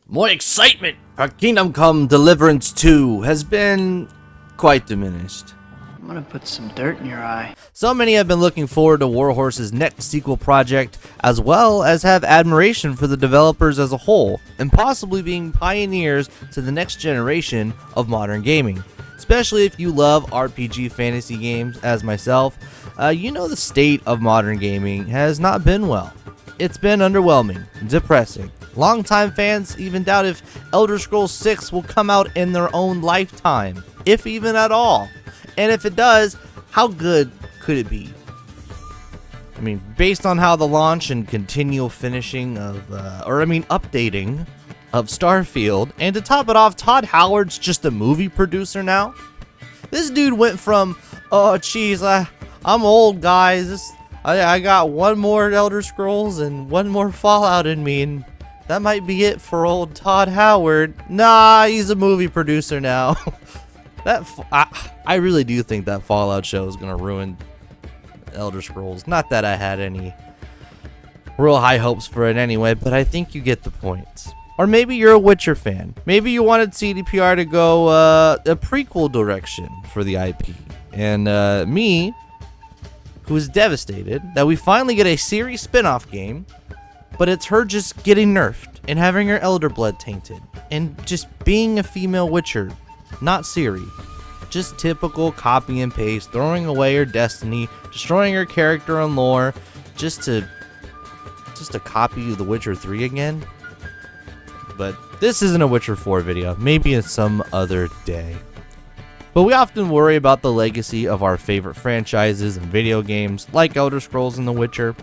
My excitement for Kingdom Come Deliverance 2 has been quite diminished. I'm gonna put some dirt in your eye. So many have been looking forward to Warhorse's next sequel project, as well as have admiration for the developers as a whole, and possibly being pioneers to the next generation of modern gaming. Especially if you love RPG fantasy games, as myself, you know the state of modern gaming has not been well. It's been underwhelming, depressing. Longtime fans even doubt if Elder Scrolls 6 will come out in their own lifetime, if even at all. And if it does, how good could it be? I mean, based on how the launch and continual finishing of, updating of Starfield, and to top it off, Todd Howard's just a movie producer now. This dude went from, oh geez, I'm old guys, I got one more Elder Scrolls and one more Fallout in me, and that might be it for old Todd Howard. Nah, he's a movie producer now. I really do think that Fallout show is gonna ruin Elder Scrolls. Not that I had any real high hopes for it anyway, but I think you get the point. Or maybe you're a Witcher fan. Maybe you wanted CDPR to go a prequel direction for the IP. And me, who is devastated that we finally get a series spin-off game, but it's her just getting nerfed and having her elder blood tainted and just being a female Witcher, not Ciri. Just typical copy and paste, throwing away her destiny, destroying her character and lore, just to copy The Witcher 3 again. But this isn't a Witcher 4 video, maybe it's some other day. But we often worry about the legacy of our favorite franchises and video games, like Elder Scrolls and The Witcher,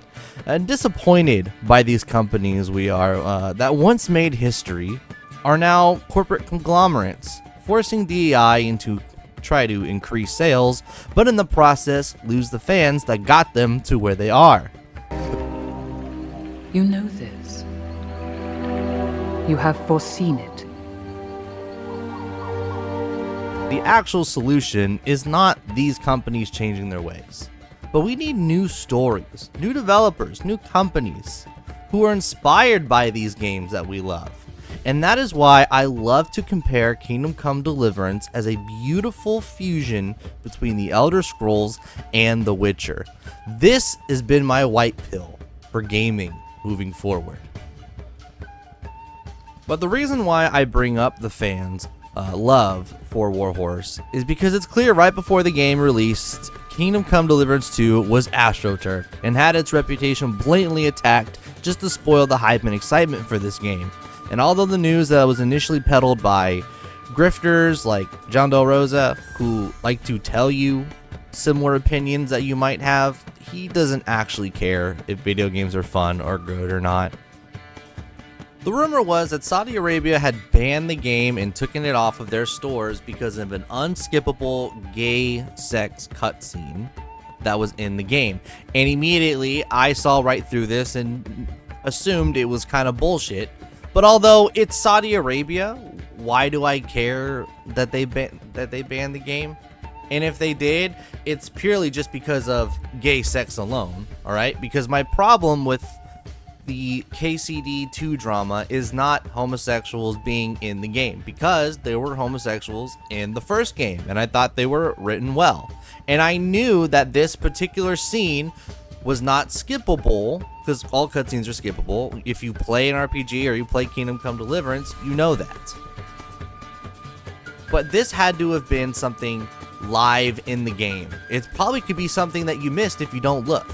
and disappointed by these companies we are that once made history are now corporate conglomerates, forcing DEI into try to increase sales, but in the process lose the fans that got them to where they are. You know this. You have foreseen it. The actual solution is not these companies changing their ways, but we need new stories, new developers, new companies who are inspired by these games that we love. And that is why I love to compare Kingdom Come Deliverance as a beautiful fusion between the Elder Scrolls and The Witcher. This has been my white pill for gaming moving forward. But the reason why I bring up the fans' love for Warhorse is because it's clear right before the game released, Kingdom Come Deliverance 2 was AstroTurf and had its reputation blatantly attacked just to spoil the hype and excitement for this game. And although the news that was initially peddled by grifters like John Del Rosa, who like to tell you similar opinions that you might have, he doesn't actually care if video games are fun or good or not. The rumor was that Saudi Arabia had banned the game and taken it off of their stores because of an unskippable gay sex cutscene that was in the game. And immediately I saw right through this and assumed it was kind of bullshit. But although it's Saudi Arabia, why do I care that they banned the game? And if they did, it's purely just because of gay sex alone, all right? Because my problem with the KCD2 drama is not homosexuals being in the game, because there were homosexuals in the first game, and I thought they were written well. And I knew that this particular scene was not skippable, because all cutscenes are skippable. If you play an RPG or you play Kingdom Come Deliverance, you know that. But this had to have been something live in the game. It probably could be something that you missed if you don't look.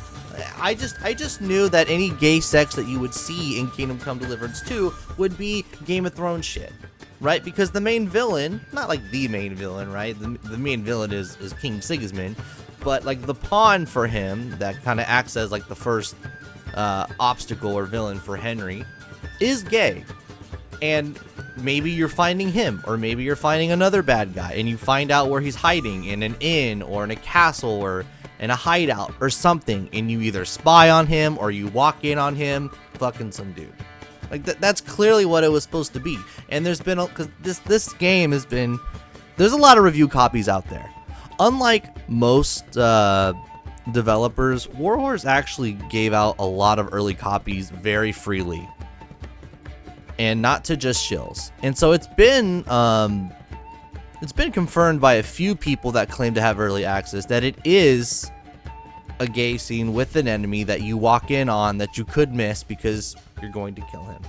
I just knew that any gay sex that you would see in Kingdom Come Deliverance 2 would be Game of Thrones shit, right? Because the main villain, not like the main villain, right? The main villain is King Sigismund, but like the pawn for him that kind of acts as like the first obstacle or villain for Henry is gay. And maybe you're finding him, or maybe you're finding another bad guy, and you find out where he's hiding in an inn or in a castle or in a hideout or something, and you either spy on him or you walk in on him fucking some dude. Like that's clearly what it was supposed to be. And there's been, because this game has been, there's a lot of review copies out there. Unlike most developers, Warhorse actually gave out a lot of early copies very freely. and not to just shills. And so it's been confirmed by a few people that claim to have early access that it is a gay scene with an enemy that you walk in on that you could miss because you're going to kill him.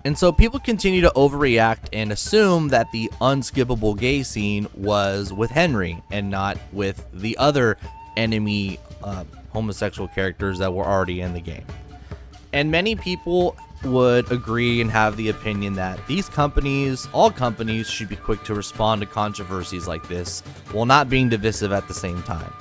And so people continue to overreact and assume that the unskippable gay scene was with Henry and not with the other enemy homosexual characters that were already in the game. And many people would agree and have the opinion that these companies, all companies, should be quick to respond to controversies like this while not being divisive at the same time.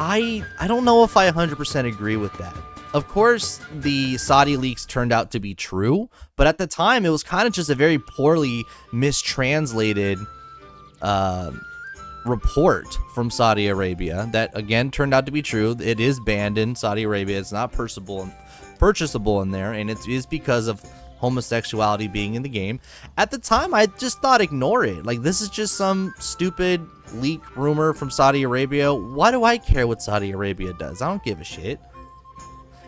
I don't know if I 100% agree with that. Of course, the Saudi leaks turned out to be true, but at the time it was kind of just a very poorly mistranslated report from Saudi Arabia that again turned out to be true. It is banned in Saudi Arabia. It's not purchasable in there, and it is because of homosexuality being in the game. At the time, I just thought ignore it. Like, this is just some stupid leak rumor from Saudi Arabia. Why do I care what Saudi Arabia does? I don't give a shit.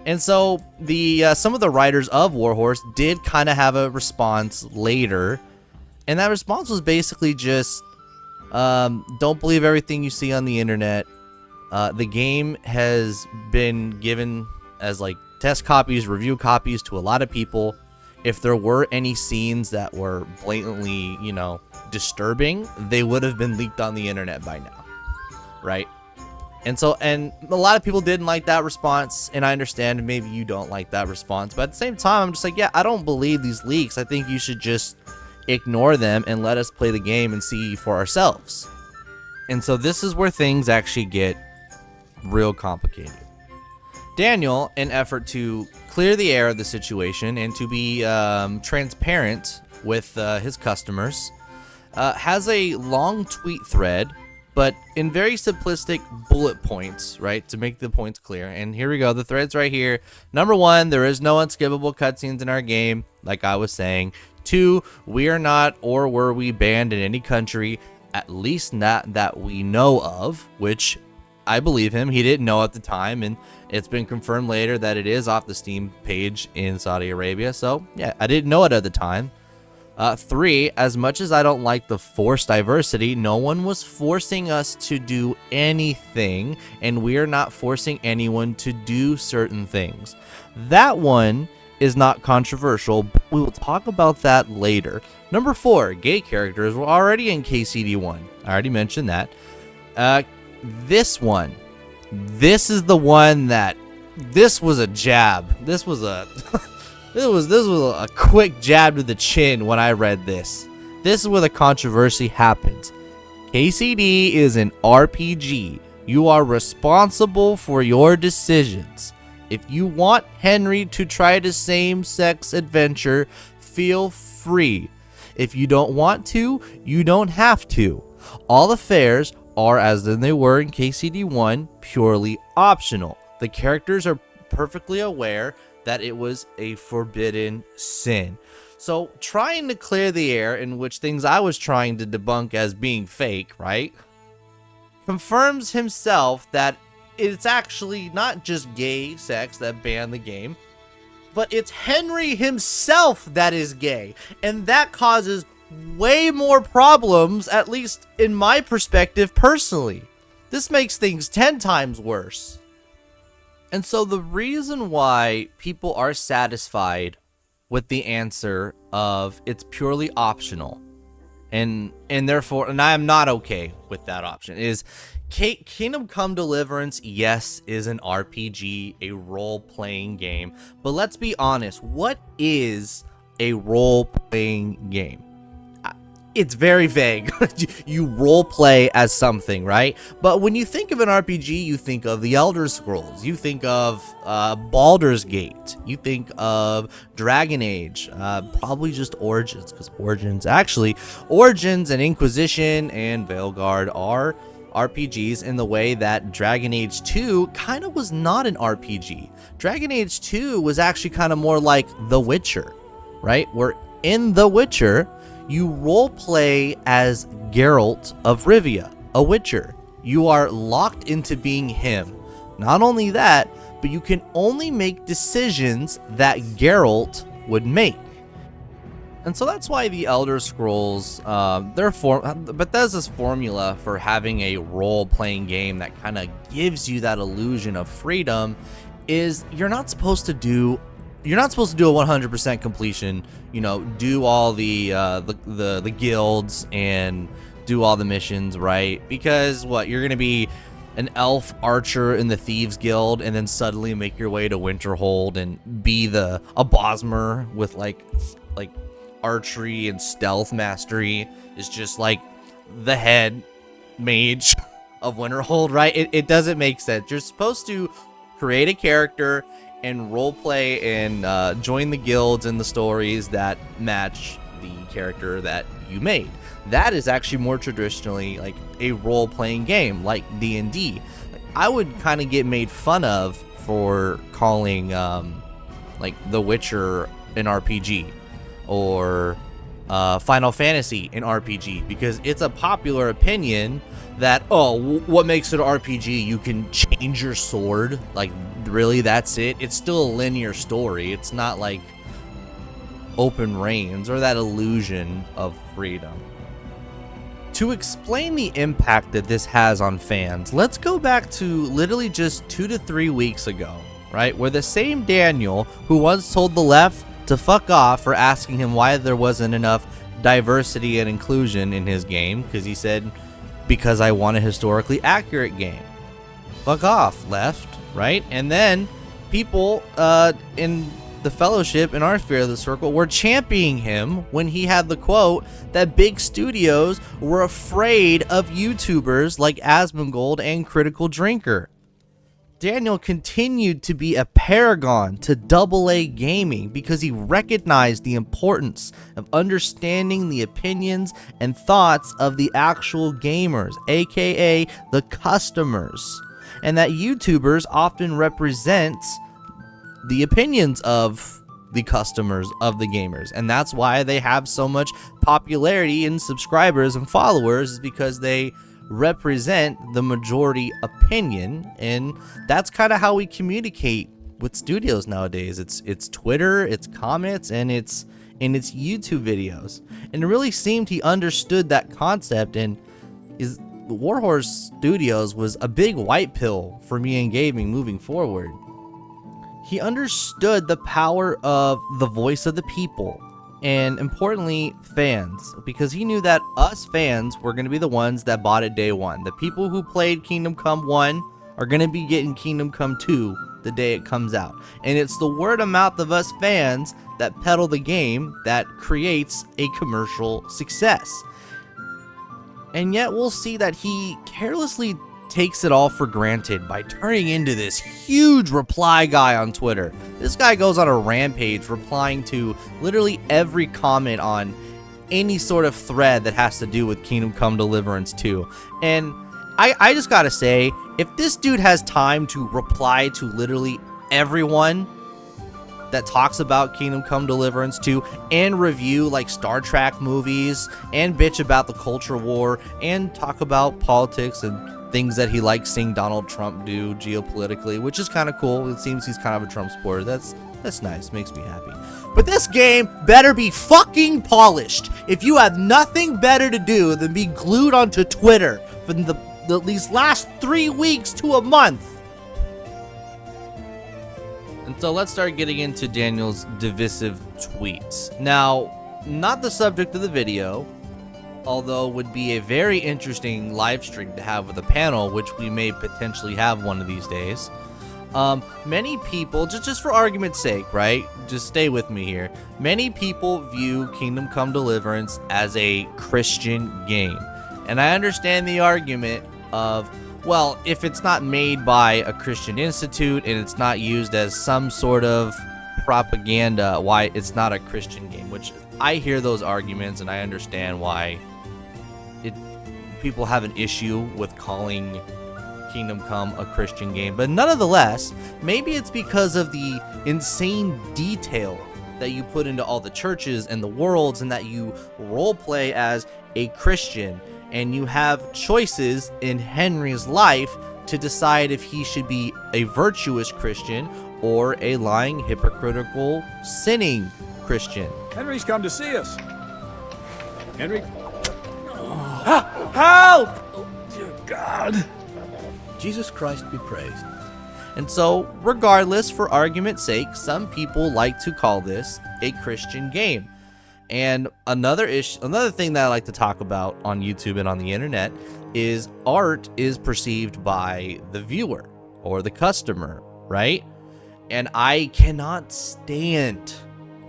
And so the some of the writers of Warhorse did kind of have a response later, and that response was basically just don't believe everything you see on the internet. The game has been given as like test copies, review copies to a lot of people. If there were any scenes that were blatantly, disturbing, they would have been leaked on the internet by now, right? And so, and a lot of people didn't like that response, and I understand maybe you don't like that response, but at the same time, I'm just like, yeah, I don't believe these leaks. I think you should just ignore them and let us play the game and see for ourselves. And so this is where things actually get real complicated. Daniel, in effort to clear the air of the situation and to be transparent with his customers, has a long tweet thread, but in very simplistic bullet points, right, to make the points clear. And here we go, the thread's right here. Number 1, there is no unskippable cutscenes in our game, like I was saying. 2, we are not or were we banned in any country, at least not that we know of, which I believe him. He didn't know at the time, and it's been confirmed later that it is off the Steam page in Saudi Arabia. So, yeah, I didn't know it at the time. 3, as much as I don't like the forced diversity, no one was forcing us to do anything, and we are not forcing anyone to do certain things. That one is not controversial, but we will talk about that later. Number 4, gay characters were already in KCD1. I already mentioned that. This one. This is the one that... This was a jab. This was a... This was a quick jab to the chin when I read this. This is where the controversy happens. KCD is an RPG. You are responsible for your decisions. If you want Henry to try the same-sex adventure, feel free. If you don't want to, you don't have to. All affairs are, as they were in KCD1, purely optional. The characters are perfectly aware that it was a forbidden sin. So trying to clear the air, in which things I was trying to debunk as being fake, right, confirms himself that it's actually not just gay sex that banned the game, but it's Henry himself that is gay, and that causes way more problems, at least in my perspective personally. This makes things 10 times worse. And so the reason why people are satisfied with the answer of it's purely optional, and therefore, and I am not okay with that option, is Kingdom Come Deliverance, yes, is an RPG, a role-playing game, but let's be honest, what is a role-playing game? It's very vague. You role play as something, right? But when you think of an RPG, you think of the Elder Scrolls. You think of Baldur's Gate. You think of Dragon Age. Probably just Origins, because Origins and Inquisition and Veilguard are RPGs in the way that Dragon Age 2 kind of was not an RPG. Dragon Age 2 was actually kind of more like The Witcher, right? Where in The Witcher, you roleplay as Geralt of Rivia, a Witcher. You are locked into being him. Not only that, but you can only make decisions that Geralt would make. And so that's why the Elder Scrolls, Bethesda's formula for having a role-playing game that kind of gives you that illusion of freedom is you're not supposed to do a 100% completion, do all the guilds and do all the missions, right? Because you're gonna be an elf archer in the Thieves Guild and then suddenly make your way to Winterhold and be a Bosmer with like archery and stealth mastery is just like the head mage of Winterhold, right? It doesn't make sense. You're supposed to create a character and roleplay and join the guilds and the stories that match the character that you made. That is actually more traditionally like a role-playing game, like D&D. I would kind of get made fun of for calling like The Witcher an RPG or Final Fantasy an RPG, because it's a popular opinion that, what makes it an RPG? You can change your sword. Like, really, that's it? It's still a linear story. It's not like open reigns or that illusion of freedom. To explain the impact that this has on fans, let's go back to literally just 2 to 3 weeks ago, right? Where the same Daniel who once told the left to fuck off for asking him why there wasn't enough diversity and inclusion in his game, because he said, because I want a historically accurate game. Fuck off, left, right? And then people in the Fellowship in our sphere of the circle were championing him when he had the quote that big studios were afraid of YouTubers like Asmongold and Critical Drinker. Daniel continued to be a paragon to AA gaming because he recognized the importance of understanding the opinions and thoughts of the actual gamers, aka the customers, and that YouTubers often represent the opinions of the customers of the gamers, and that's why they have so much popularity in subscribers and followers, is because they represent the majority opinion. And that's kind of how we communicate with studios nowadays. It's Twitter, it's comments, and it's YouTube videos. And it really seemed he understood that concept, and Warhorse Studios was a big white pill for me in gaming moving forward. He understood the power of the voice of the people, and importantly, fans, because he knew that us fans were going to be the ones that bought it day one. The people who played Kingdom Come 1 are going to be getting Kingdom Come 2 the day it comes out. And it's the word of mouth of us fans that peddle the game that creates a commercial success. And yet we'll see that he carelessly takes it all for granted by turning into this huge reply guy on Twitter. This guy goes on a rampage replying to literally every comment on any sort of thread that has to do with Kingdom Come Deliverance 2. And I just gotta say, if this dude has time to reply to literally everyone that talks about Kingdom Come Deliverance 2 and review like Star Trek movies and bitch about the culture war and talk about politics and things that he likes seeing Donald Trump do geopolitically, which is kind of cool. It seems he's kind of a Trump supporter. That's nice. Makes me happy. But this game better be fucking polished. If you have nothing better to do than be glued onto Twitter for these last 3 weeks to a month. And so let's start getting into Daniel's divisive tweets. Now, not the subject of the video, although would be a very interesting live stream to have with a panel, which we may potentially have one of these days. Many people, just for argument's sake, right? Just stay with me here. Many people view Kingdom Come Deliverance as a Christian game. And I understand the argument of, well, if it's not made by a Christian institute and it's not used as some sort of propaganda, why it's not a Christian game, which I hear those arguments and I understand why people have an issue with calling Kingdom Come a Christian game. But nonetheless, maybe it's because of the insane detail that you put into all the churches and the worlds, and that you roleplay as a Christian, and you have choices in Henry's life to decide if he should be a virtuous Christian or a lying, hypocritical, sinning Christian. Henry's come to see us. Henry? Help! Oh, dear God. Jesus Christ be praised. And so, regardless, for argument's sake, some people like to call this a Christian game. And another thing that I like to talk about on YouTube and on the internet is art is perceived by the viewer or the customer, right? And I cannot stand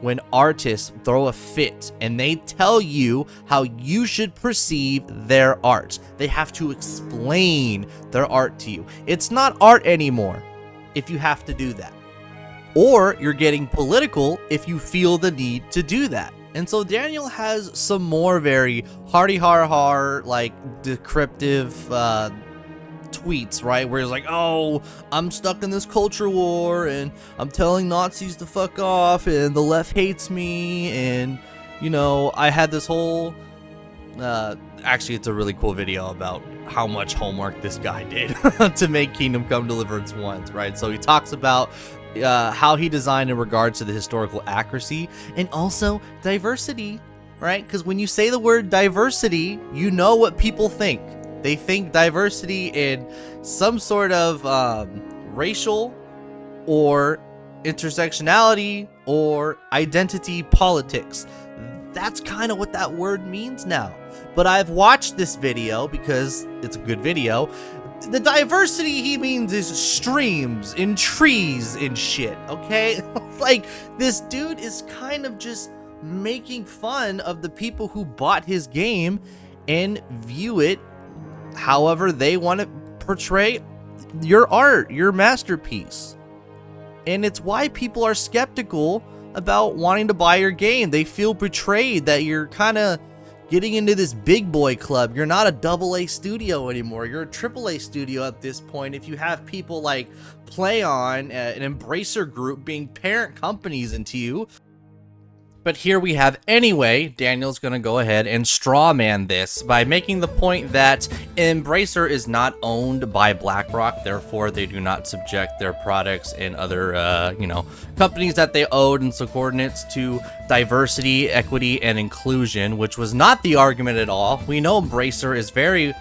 when artists throw a fit and they tell you how you should perceive their art. They have to explain their art to you. It's not art anymore if you have to do that. Or you're getting political if you feel the need to do that. And so Daniel has some more very hardy-har-har, like, decryptive tweets, right? Where he's like, oh, I'm stuck in this culture war, and I'm telling Nazis to fuck off, and the left hates me, and, you know, I had this whole... actually, it's a really cool video about how much homework this guy did to make Kingdom Come Deliverance 1, right? So he talks about how he designed in regards to the historical accuracy and also diversity, right? Because when you say the word diversity, you know what people think. They think diversity in some sort of racial or intersectionality or identity politics. That's kind of what that word means now. But I've watched this video because it's a good video. The diversity he means is streams and trees and shit, okay? Like, this dude is kind of just making fun of the people who bought his game and view it however they want to portray your art, your masterpiece. And it's why people are skeptical about wanting to buy your game. They feel betrayed that you're kind of getting into this big boy club. You're not a AA studio anymore. You're a AAA studio at this point. If you have people like PlayOn, an Embracer Group, being parent companies into you. But here we have, anyway, Daniel's going to go ahead and strawman this by making the point that Embracer is not owned by BlackRock, therefore they do not subject their products and other, companies that they own and subordinates to diversity, equity, and inclusion, which was not the argument at all. We know Embracer is very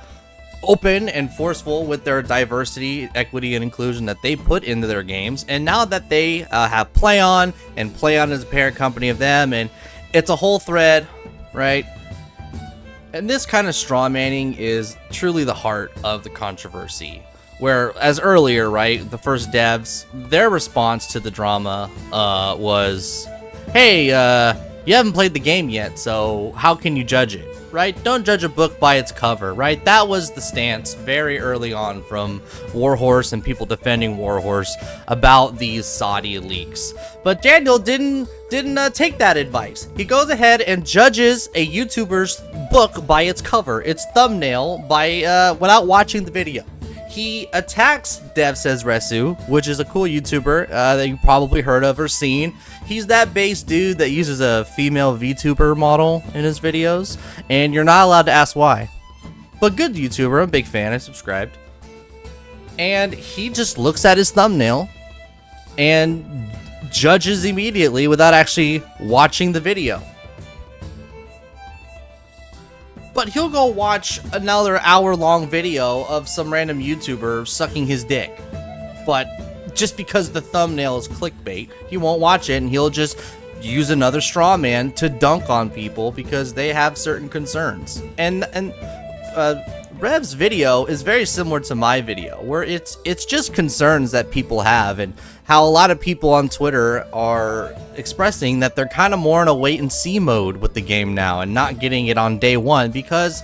open and forceful with their diversity, equity, and inclusion that they put into their games. And now that they have PlayOn, and PlayOn is a parent company of them, and it's a whole thread, right? And this kind of straw manning is truly the heart of the controversy. Where, as earlier, right, the first devs, their response to the drama was, hey, you haven't played the game yet, so how can you judge it? Right? Don't judge a book by its cover, right? That was the stance very early on from Warhorse and people defending Warhorse about these Saudi leaks. But Daniel didn't take that advice. He goes ahead and judges a YouTuber's book by its cover, its thumbnail, by without watching the video. He attacks Dev Says Resu, which is a cool YouTuber that you probably heard of or seen. He's that base dude that uses a female VTuber model in his videos, and you're not allowed to ask why. But good YouTuber, I'm a big fan, I subscribed. And he just looks at his thumbnail and judges immediately without actually watching the video. But he'll go watch another hour-long video of some random YouTuber sucking his dick. But just because the thumbnail is clickbait, he won't watch it, and he'll just use another straw man to dunk on people because they have certain concerns. And Rev's video is very similar to my video, where it's just concerns that people have, and how a lot of people on Twitter are expressing that they're kind of more in a wait-and-see mode with the game now and not getting it on day one because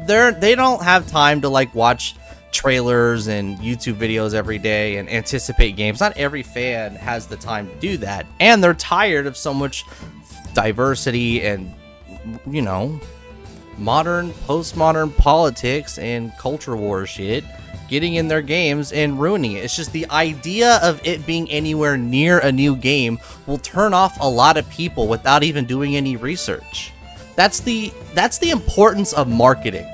they don't have time to like watch trailers and YouTube videos every day and anticipate games. Not every fan has the time to do that, and they're tired of so much diversity and, you know, modern, postmodern politics and culture war shit getting in their games and ruining it. It's just the idea of it being anywhere near a new game will turn off a lot of people without even doing any research. That's the importance of marketing.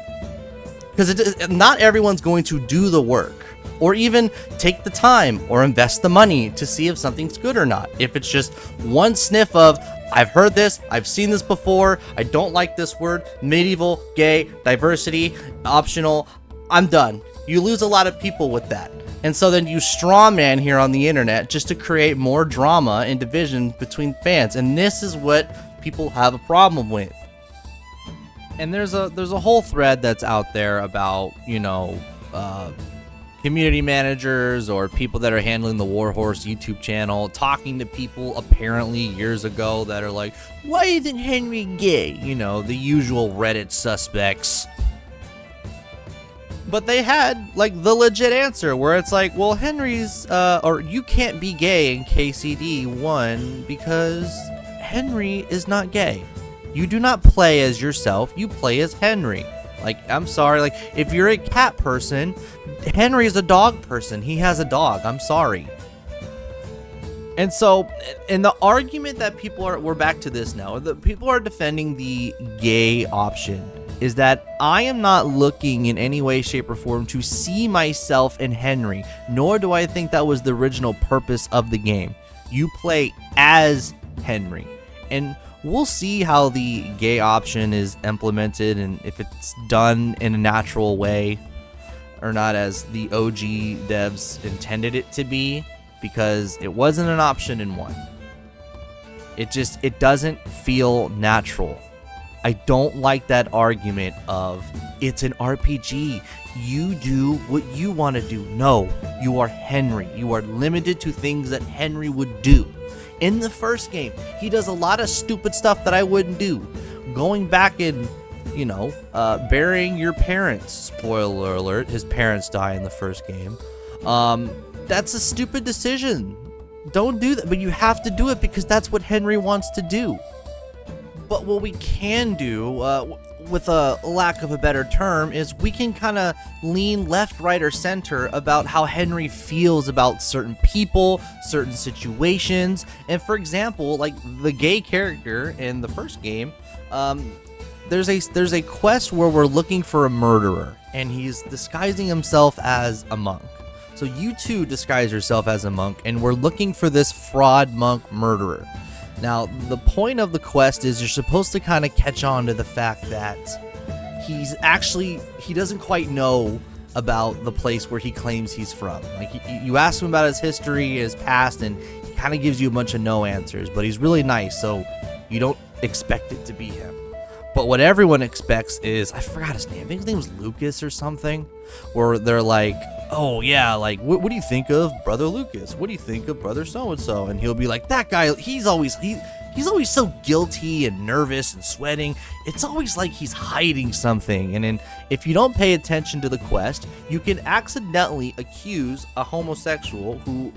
Because not everyone's going to do the work or even take the time or invest the money to see if something's good or not. If it's just one sniff of, I've heard this, I've seen this before, I don't like this word, medieval, gay, diversity, optional, I'm done. You lose a lot of people with that. And so then you straw man here on the internet just to create more drama and division between fans. And this is what people have a problem with. And there's a whole thread that's out there about, community managers or people that are handling the Warhorse YouTube channel talking to people apparently years ago that are like, why isn't Henry gay? The usual Reddit suspects. But they had the legit answer where it's like, well, Henry's or you can't be gay in KCD 1 because Henry is not gay. You do not play as yourself, you play as Henry. I'm sorry, if you're a cat person, Henry is a dog person. He has a dog. I'm sorry. And so, in the argument that we're back to this now, the people are defending the gay option, is that I am not looking in any way, shape, or form to see myself in Henry, nor do I think that was the original purpose of the game. You play as Henry. And we'll see how the gay option is implemented and if it's done in a natural way or not as the OG devs intended it to be, because it wasn't an option in 1. It doesn't feel natural. I don't like that argument of it's an RPG. You do what you want to do. No, you are Henry. You are limited to things that Henry would do. In the first game, he does a lot of stupid stuff that I wouldn't do. Going back and, burying your parents. Spoiler alert, his parents die in the first game. That's a stupid decision. Don't do that, but you have to do it because that's what Henry wants to do. But what we can do, with a lack of a better term, is we can kind of lean left, right, or center about how Henry feels about certain people, certain situations. And for example, the gay character in the first game, there's a quest where we're looking for a murderer, and he's disguising himself as a monk. So you too disguise yourself as a monk, and we're looking for this fraud monk murderer. Now, the point of the quest is you're supposed to kind of catch on to the fact that he doesn't quite know about the place where he claims he's from. You ask him about his history, his past, and he kind of gives you a bunch of no answers, but he's really nice, so you don't expect it to be him. But what everyone expects is, I forgot his name, I think his name was Lucas or something, where they're like, oh yeah, what do you think of Brother Lucas? What do you think of Brother so-and-so? And he'll be like, that guy, he's always so guilty and nervous and sweating. It's always like he's hiding something. And then if you don't pay attention to the quest, you can accidentally accuse a homosexual who,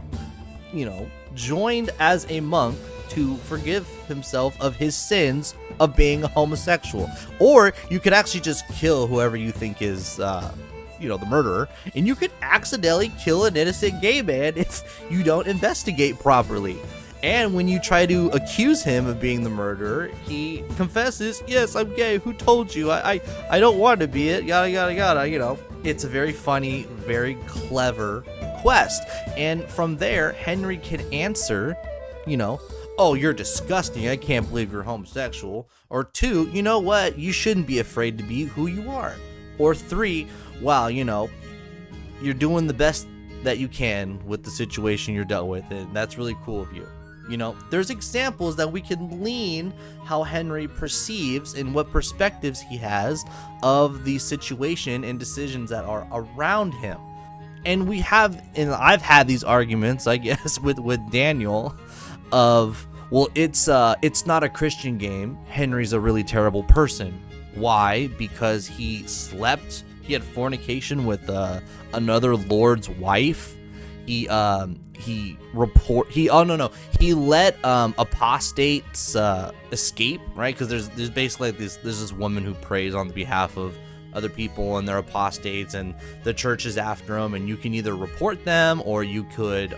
joined as a monk to forgive himself of his sins of being a homosexual. Or you could actually just kill whoever you think is the murderer, and you could accidentally kill an innocent gay man if you don't investigate properly. And when you try to accuse him of being the murderer, he confesses, yes, I'm gay, who told you? I don't want to be it, yada yada yada. It's a very funny, very clever quest. And from there, Henry can answer, oh, you're disgusting, I can't believe you're homosexual. Or 2, you know what, you shouldn't be afraid to be who you are. Or 3, wow, you're doing the best that you can with the situation you're dealt with, and that's really cool of you. There's examples that we can lean how Henry perceives and what perspectives he has of the situation and decisions that are around him. And I've had these arguments, I guess, with Daniel of, well, it's not a Christian game. Henry's a really terrible person. Why? Because he had fornication with another lord's wife. He let apostates escape, right? Because there's basically there's this woman who prays on the behalf of other people, and they're apostates, and the church is after them, and you can either report them or you could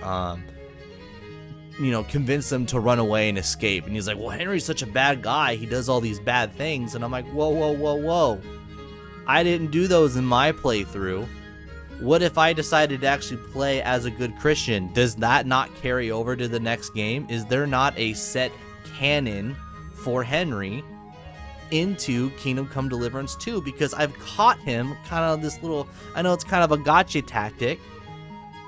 convince them to run away and escape. And he's like, well, Henry's such a bad guy, he does all these bad things. And I'm like, whoa, I didn't do those in my playthrough. What if I decided to actually play as a good Christian? Does that not carry over to the next game? Is there not a set canon for Henry into Kingdom Come Deliverance 2? Because I've caught him kind of this little, I know it's kind of a gotcha tactic,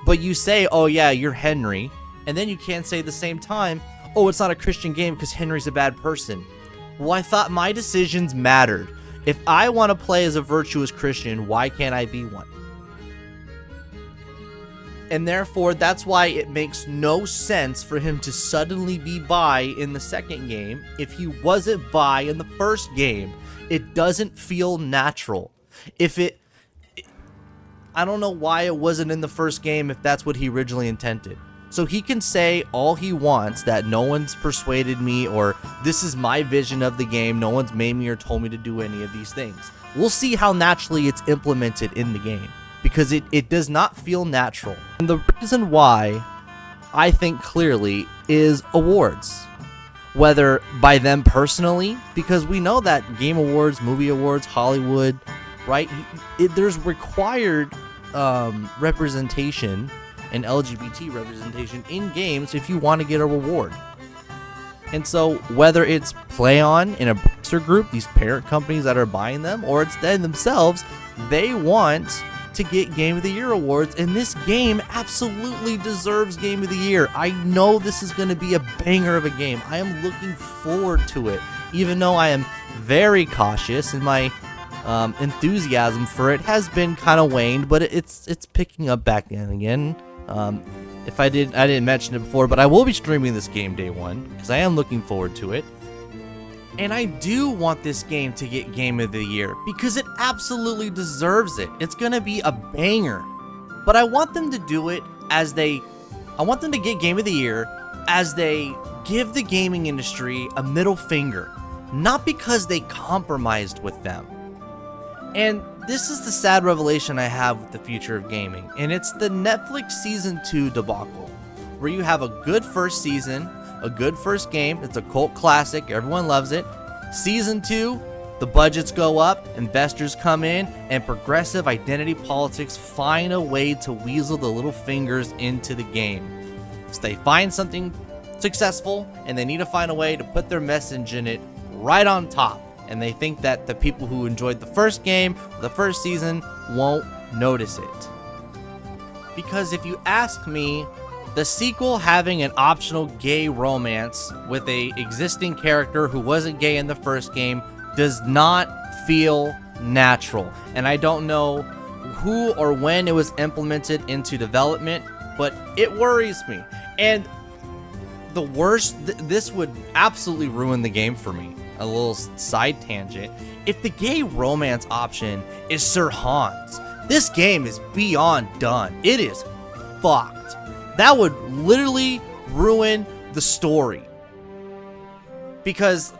but you say, oh yeah, you're Henry, and then you can't say at the same time, oh, it's not a Christian game because Henry's a bad person. Well, I thought my decisions mattered. If I want to play as a virtuous Christian, why can't I be one? And therefore, that's why it makes no sense for him to suddenly be bi in the second game if he wasn't bi in the first game. It doesn't feel natural. I don't know why it wasn't in the first game if that's what he originally intended. So he can say all he wants, that no one's persuaded me, or this is my vision of the game, no one's made me or told me to do any of these things. We'll see how naturally it's implemented in the game, because it does not feel natural. And the reason why, I think clearly, is awards. Whether by them personally, because we know that Game Awards, Movie Awards, Hollywood, right? There's required representation and LGBT representation in games if you want to get a reward. And so whether it's PlayOn in a booster group, these parent companies that are buying them, or it's them themselves, they want to get Game of the Year awards, and this game absolutely deserves Game of the Year. I know this is going to be a banger of a game. I am looking forward to it, even though I am very cautious and my enthusiasm for it has been kind of waned, but it's picking up back in again. I didn't mention it before, but I will be streaming this game day one because I am looking forward to it. And I do want this game to get Game of the Year because it absolutely deserves it. It's going to be a banger. But I want them to do it I want them to get Game of the Year as they give the gaming industry a middle finger. Not because they compromised with them. And this is the sad revelation I have with the future of gaming. And it's the Netflix Season 2 debacle. Where you have a good first season, a good first game, it's a cult classic, everyone loves it. Season 2, the budgets go up, investors come in, and progressive identity politics find a way to weasel the little fingers into the game. So they find something successful, and they need to find a way to put their message in it right on top. And they think that the people who enjoyed the first game, the first season, won't notice it. Because if you ask me, the sequel having an optional gay romance with a existing character who wasn't gay in the first game does not feel natural. And I don't know who or when it was implemented into development, but it worries me. And the worst, this would absolutely ruin the game for me. A little side tangent. If the gay romance option is Sir Hans, this game is beyond done. It is fucked. That would literally ruin the story. Because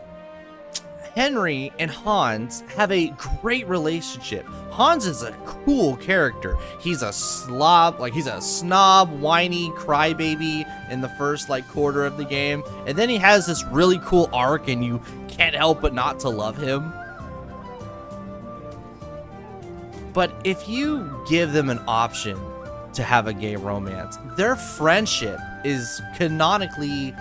Henry and Hans have a great relationship. Hans is a cool character. He's a slob, he's a snob, whiny crybaby in the first quarter of the game. And then he has this really cool arc and you can't help but not to love him. But if you give them an option to have a gay romance, their friendship is canonically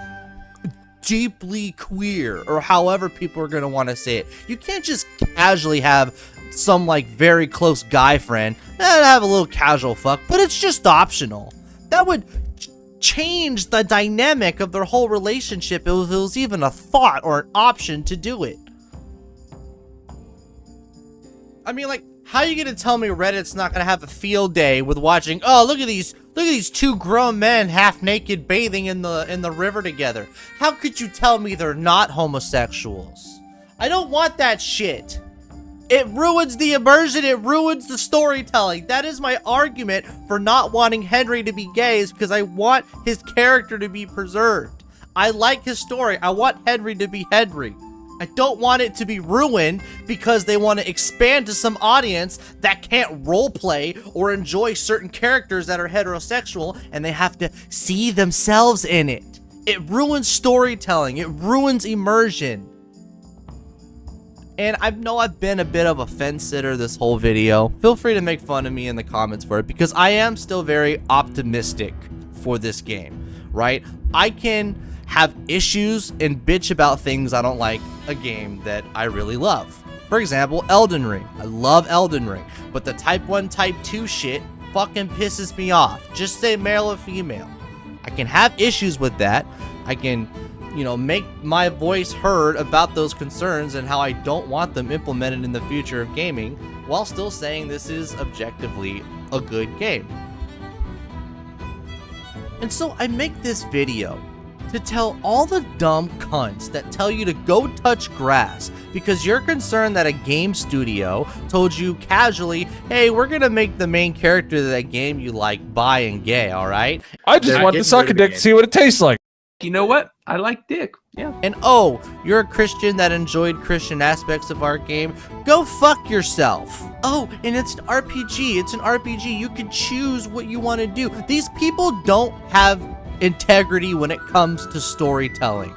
deeply queer, or however people are going to want to say it. You can't just casually have some very close guy friend and have a little casual fuck, but it's just optional. That would change the dynamic of their whole relationship if it was even a thought or an option to do it. I mean, how are you gonna tell me Reddit's not gonna have a field day with watching, oh, look at these two grown men half naked bathing in the river together? How could you tell me they're not homosexuals? I don't want that shit. It ruins the immersion, it ruins the storytelling. That is my argument for not wanting Henry to be gay, is because I want his character to be preserved. I like his story. I want Henry to be Henry. I don't want it to be ruined because they want to expand to some audience that can't roleplay or enjoy certain characters that are heterosexual, and they have to see themselves in it. It ruins storytelling. It ruins immersion. And I know I've been a bit of a fence sitter this whole video. Feel free to make fun of me in the comments for it, because I am still very optimistic for this game, right? I can have issues and bitch about things I don't like a game that I really love. For example, Elden Ring. I love Elden Ring, but the Type 1, Type 2 shit fucking pisses me off. Just say male or female. I can have issues with that. I can, you know, make my voice heard about those concerns and how I don't want them implemented in the future of gaming, while still saying this is objectively a good game. And so I make this video to tell all the dumb cunts that tell you to go touch grass because you're concerned that a game studio told you casually, hey, we're gonna make the main character of that game you like bi and gay, alright? I just want to suck a dick to see what it tastes like. You know what? I like dick. Yeah. And oh, you're a Christian that enjoyed Christian aspects of our game? Go fuck yourself. Oh, and it's an RPG. It's an RPG. You can choose what you want to do. These people don't have integrity when it comes to storytelling.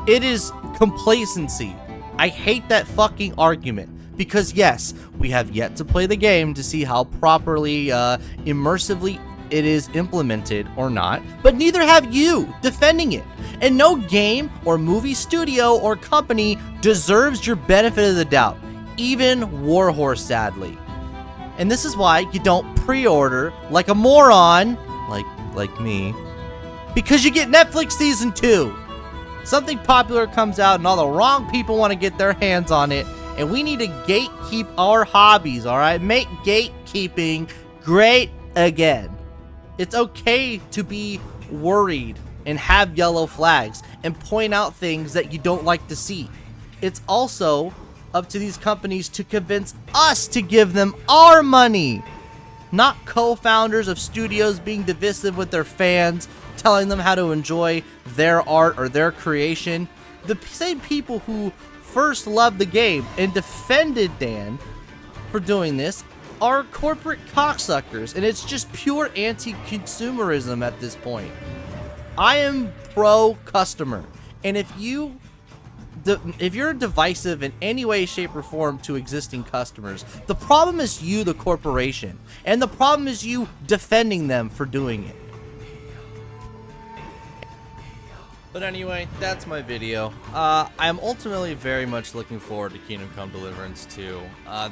It is complacency. I hate that fucking argument. Because yes, we have yet to play the game to see how properly, immersively it is implemented or not, but neither have you defending it. And no game or movie studio or company deserves your benefit of the doubt, even Warhorse, sadly. And this is why you don't pre-order like a moron, like me, because you get Netflix Season 2. Something popular comes out and all the wrong people want to get their hands on it, and we need to gatekeep our hobbies, alright? Make gatekeeping great again. It's okay to be worried and have yellow flags and point out things that you don't like to see. It's also up to these companies to convince us to give them our money, not co-founders of studios being divisive with their fans, telling them how to enjoy their art or their creation. The same people who first loved the game and defended Dan for doing this are corporate cocksuckers, and it's just pure anti-consumerism at this point. I am pro-customer, and if you're divisive in any way, shape, or form to existing customers, the problem is you, the corporation, and the problem is you defending them for doing it. But anyway, that's my video. I'm ultimately very much looking forward to Kingdom Come Deliverance 2.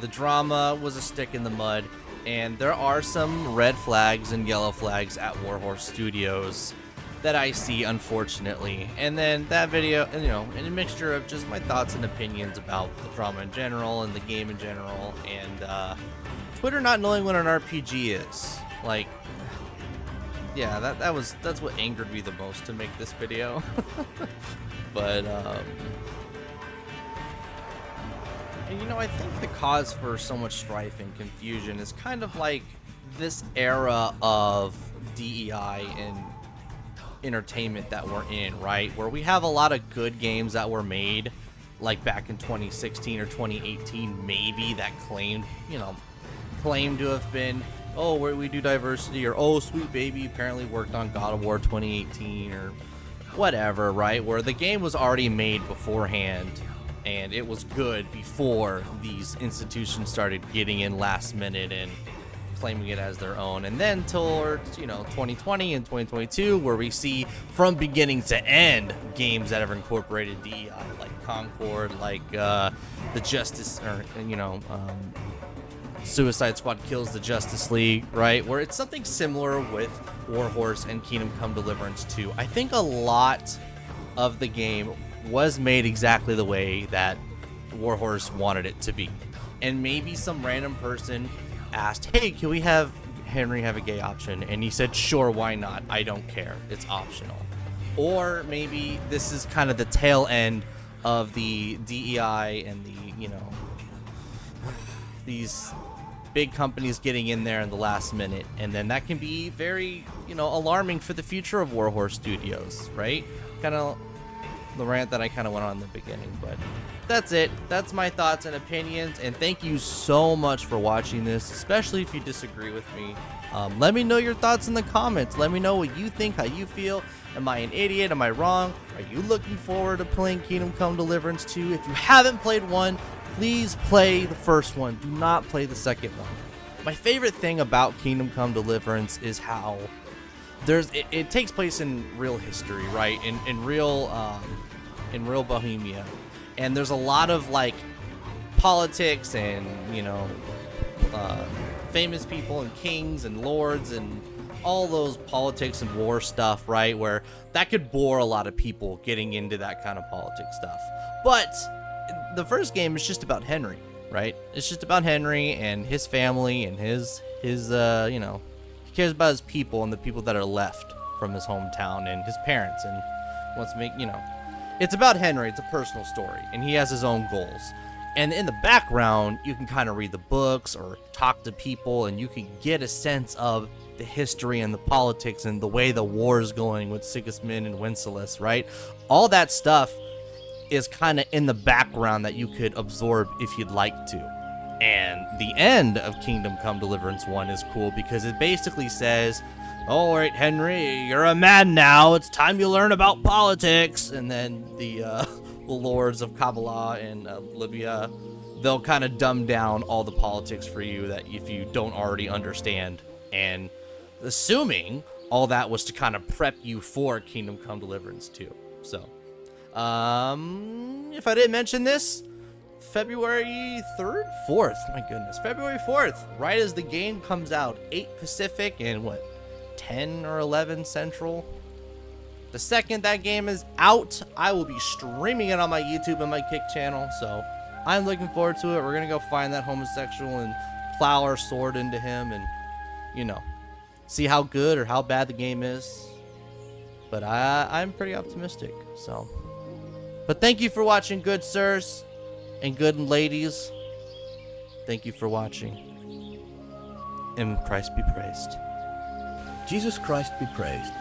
The drama was a stick in the mud, and there are some red flags and yellow flags at Warhorse Studios that I see, unfortunately. And then that video, you know, in a mixture of just my thoughts and opinions about the drama in general and the game in general, and Twitter not knowing what an RPG is. Like, yeah, that's what angered me the most to make this video. But and you know, I think the cause for so much strife and confusion is kind of like this era of DEI and entertainment that we're in, right? Where we have a lot of good games that were made like back in 2016 or 2018 maybe, that claimed to have been, oh, where we do diversity, or oh, Sweet Baby apparently worked on God of War 2018 or whatever, right? Where the game was already made beforehand and it was good before these institutions started getting in last minute and claiming it as their own. And then towards, 2020 and 2022, where we see from beginning to end games that have incorporated DEI, like Concord, like the Justice, or Suicide Squad Kills the Justice League, right? Where it's something similar with Warhorse and Kingdom Come Deliverance 2. I think a lot of the game was made exactly the way that Warhorse wanted it to be. And maybe some random person asked, hey, can we have Henry have a gay option? And he said, sure, why not? I don't care. It's optional. Or maybe this is kind of the tail end of the DEI and the, these big companies getting in there in the last minute, and then that can be very, alarming for the future of Warhorse Studios, right? Kind of the rant that I kind of went on in the beginning. But that's it. That's my thoughts and opinions. And thank you so much for watching this, especially if you disagree with me. Let me know your thoughts in the comments. Let me know what you think, how you feel. Am I an idiot? Am I wrong? Are you looking forward to playing Kingdom Come Deliverance 2? If you haven't played one, please play the first one. Do not play the second one. My favorite thing about Kingdom Come Deliverance is how it takes place in real history, right? In real Bohemia, and there's a lot of like politics and famous people and kings and lords and all those politics and war stuff, right? Where that could bore a lot of people getting into that kind of politics stuff. But the first game is just about Henry, right? It's just about Henry and his family and his he cares about his people and the people that are left from his hometown and his parents, and wants to make, it's about Henry. It's a personal story, and he has his own goals. And in the background, you can kind of read the books or talk to people, and you can get a sense of the history and the politics and the way the war is going with Sigismund and Wenceslas, right? All that stuff is kind of in the background that you could absorb if you'd like to. And the end of Kingdom Come Deliverance 1 is cool because it basically says, all right, Henry, you're a man now. It's time you learn about politics. And then the lords of Kabbalah and Libya, they'll kind of dumb down all the politics for you that if you don't already understand. And assuming all that was to kind of prep you for Kingdom Come Deliverance 2. So, if I didn't mention this, February 3rd? 4th, my goodness. February 4th, right as the game comes out, 8 Pacific and 10 or 11 Central. The second that game is out, I will be streaming it on my YouTube and my Kick channel, so I'm looking forward to it. We're gonna go find that homosexual and plow our sword into him and, see how good or how bad the game is. But I'm pretty optimistic, so. But thank you for watching, good sirs and good ladies. Thank you for watching. And Christ be praised. Jesus Christ be praised.